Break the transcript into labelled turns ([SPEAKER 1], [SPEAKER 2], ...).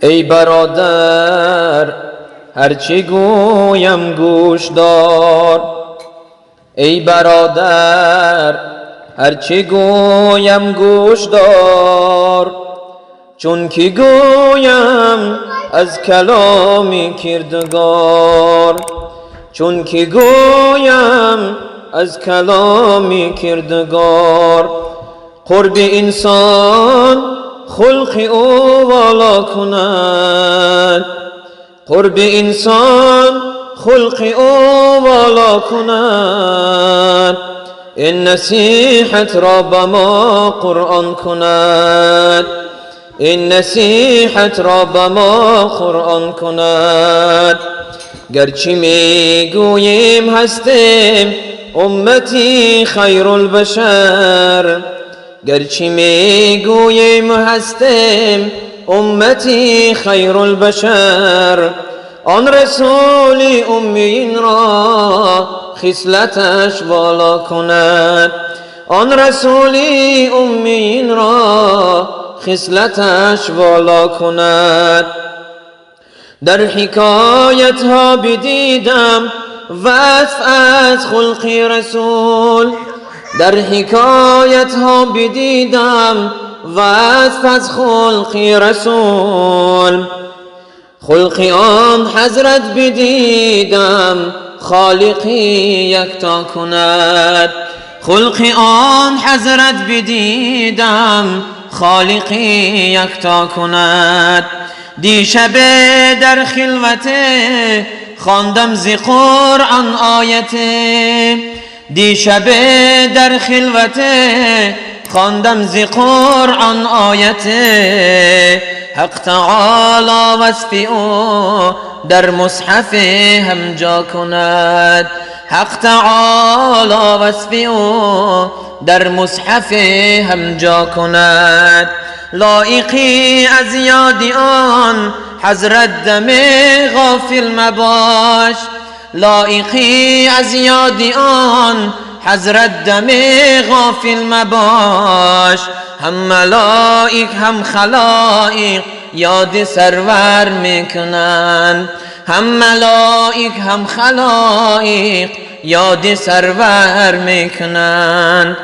[SPEAKER 1] ای برادر هرچی گویم گوش دار، ای برادر هرچی گویم گوش دار، چون که گویم از کلامی کردگار، چون که گویم از کلامی کردگار. قرب انسان خلق او والا کند، قرب انسان خلق او والا کند. این نصیحت را به ما قرآن کند، این نصیحت را به ما قرآن کند. گرچه می گوییم هستیم امتی خیر البشر، گرچه می گوییم هستیم امتی خیر البشر. آن رسول امین را خصلتش والا کند، آن رسول امین را خصلتش والا کند. در حکایت ها بدیدم وصف از خلق رسول، در حکایت ها بدیدم وصف از خلق رسول. خلق آن حضرت بدیدم خالقی یکتا کند، خلق آن حضرت بدیدم خالقی یکتا کند. دیشب در خلوت خواندم ز قرآن آیت، دیشب در خلوت خواندم ز قرآن آیت. حق تعالی وصف او در مصحف هم جا کند، حق تعالی وصف او در مصحف هم جا کند. لایقی از یاد آن حضرت دم غافل مباش، لایقی از یاد آن حضرت دم غافل مباش. هم ملائک هم خلائق یاد سرور میکنند، هم ملائک هم خلائق یاد سرور میکنند.